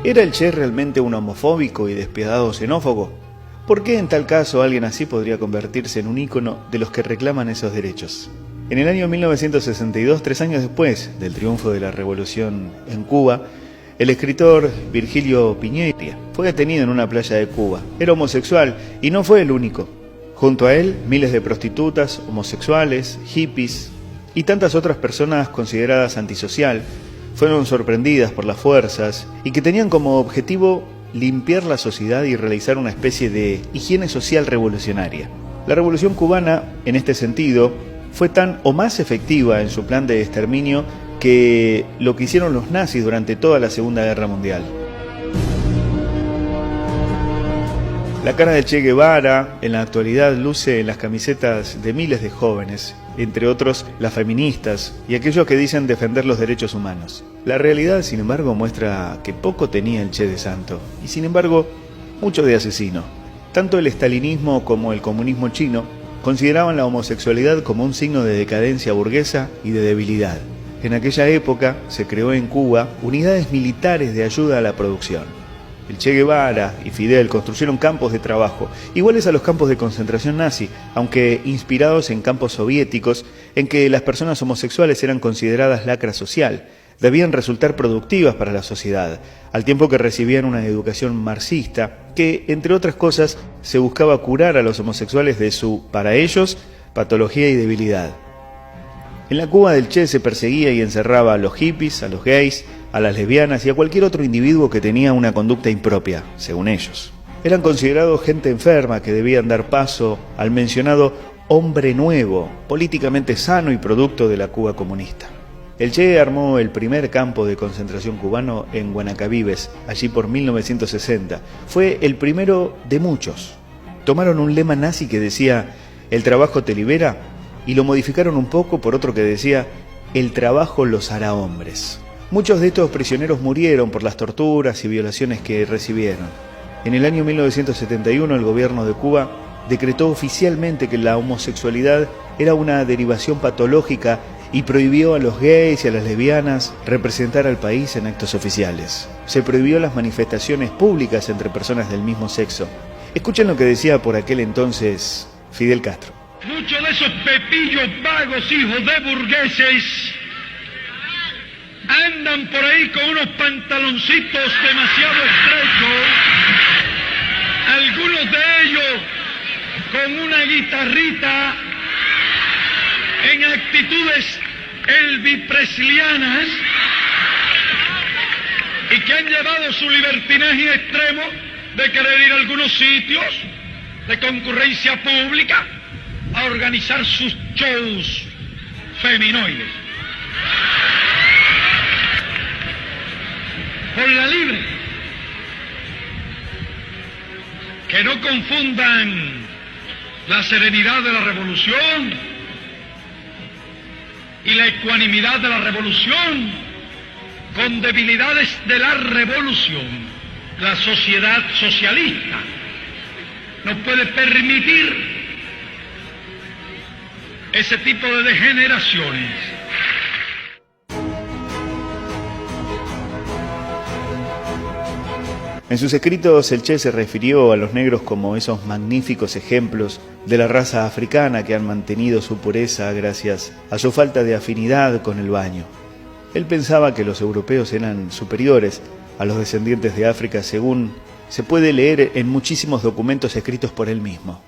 ¿Era el Che realmente un homofóbico y despiadado xenófobo? ¿Por qué en tal caso alguien así podría convertirse en un ícono de los que reclaman esos derechos? En el año 1962, 3 años después del triunfo de la revolución en Cuba, el escritor Virgilio Piñeira fue detenido en una playa de Cuba. Era homosexual y no fue el único. Junto a él, miles de prostitutas, homosexuales, hippies y tantas otras personas consideradas antisocial fueron sorprendidas por las fuerzas y que tenían como objetivo limpiar la sociedad y realizar una especie de higiene social revolucionaria. La revolución cubana, en este sentido, fue tan o más efectiva en su plan de exterminio que lo que hicieron los nazis durante toda la Segunda Guerra Mundial. La cara de Che Guevara en la actualidad luce en las camisetas de miles de jóvenes, entre otros las feministas y aquellos que dicen defender los derechos humanos. La realidad, sin embargo, muestra que poco tenía el Che de santo y, sin embargo, mucho de asesino. Tanto el estalinismo como el comunismo chino consideraban la homosexualidad como un signo de decadencia burguesa y de debilidad. En aquella época se creó en Cuba unidades militares de ayuda a la producción. El Che Guevara y Fidel construyeron campos de trabajo, iguales a los campos de concentración nazi, aunque inspirados en campos soviéticos en que las personas homosexuales eran consideradas lacra social, debían resultar productivas para la sociedad, al tiempo que recibían una educación marxista que, entre otras cosas, se buscaba curar a los homosexuales de su, para ellos, patología y debilidad. En la Cuba del Che se perseguía y encerraba a los hippies, a los gays, a las lesbianas y a cualquier otro individuo que tenía una conducta impropia, según ellos. Eran considerados gente enferma que debían dar paso al mencionado hombre nuevo, políticamente sano y producto de la Cuba comunista. El Che armó el primer campo de concentración cubano en Guanacavives, allí por 1960. Fue el primero de muchos. Tomaron un lema nazi que decía «El trabajo te libera» y lo modificaron un poco por otro que decía «El trabajo los hará hombres». Muchos de estos prisioneros murieron por las torturas y violaciones que recibieron. En el año 1971 el gobierno de Cuba decretó oficialmente que la homosexualidad era una derivación patológica y prohibió a los gays y a las lesbianas representar al país en actos oficiales. Se prohibió las manifestaciones públicas entre personas del mismo sexo. Escuchen lo que decía por aquel entonces Fidel Castro. Muchos de esos pepillos vagos, hijos de burgueses, andan por ahí con unos pantaloncitos demasiado estrechos, algunos de ellos con una guitarrita, en actitudes elvis-preslianas, y que han llevado su libertinaje extremo de querer ir a algunos sitios de concurrencia pública a organizar sus shows feminoides. Por la libre. Que no confundan la serenidad de la revolución y la ecuanimidad de la revolución con debilidades de la revolución. La sociedad socialista no puede permitir ese tipo de degeneraciones. En sus escritos el Che se refirió a los negros como esos magníficos ejemplos de la raza africana que han mantenido su pureza gracias a su falta de afinidad con el baño. Él pensaba que los europeos eran superiores a los descendientes de África, según se puede leer en muchísimos documentos escritos por él mismo.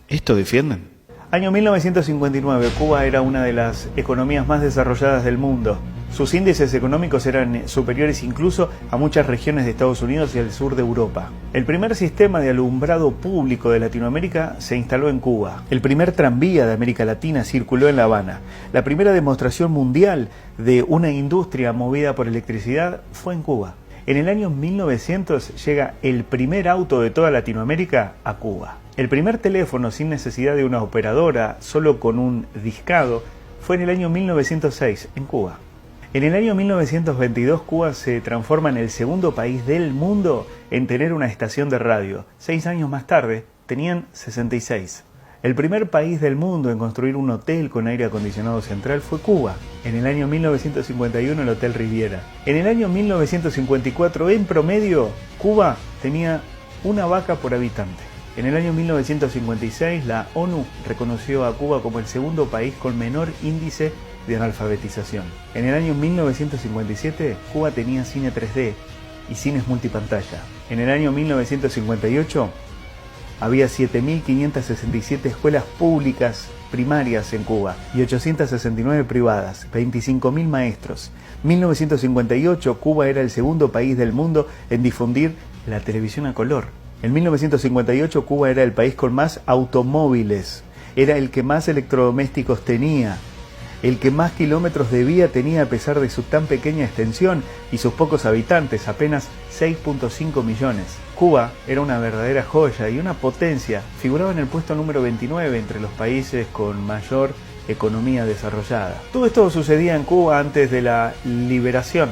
¿Esto defienden? Año 1959, Cuba era una de las economías más desarrolladas del mundo. Sus índices económicos eran superiores incluso a muchas regiones de Estados Unidos y al sur de Europa. El primer sistema de alumbrado público de Latinoamérica se instaló en Cuba. El primer tranvía de América Latina circuló en La Habana. La primera demostración mundial de una industria movida por electricidad fue en Cuba. En el año 1900 llega el primer auto de toda Latinoamérica a Cuba. El primer teléfono sin necesidad de una operadora, solo con un discado, fue en el año 1906 en Cuba. En el año 1922 Cuba se transforma en el segundo país del mundo en tener una estación de radio. 6 años más tarde tenían 66. El primer país del mundo en construir un hotel con aire acondicionado central fue Cuba. En el año 1951 el Hotel Riviera. En el año 1954, en promedio, Cuba tenía una vaca por habitante. En el año 1956, la ONU reconoció a Cuba como el segundo país con menor índice de analfabetización. En el año 1957, Cuba tenía cine 3D y cines multipantalla. En el año 1958, había 7.567 escuelas públicas primarias en Cuba y 869 privadas, 25.000 maestros. En 1958, Cuba era el segundo país del mundo en difundir la televisión a color. En 1958, Cuba era el país con más automóviles, era el que más electrodomésticos tenía, el que más kilómetros de vía tenía a pesar de su tan pequeña extensión y sus pocos habitantes, apenas 6.5 millones. Cuba era una verdadera joya y una potencia, figuraba en el puesto número 29 entre los países con mayor economía desarrollada. Todo esto sucedía en Cuba antes de la liberación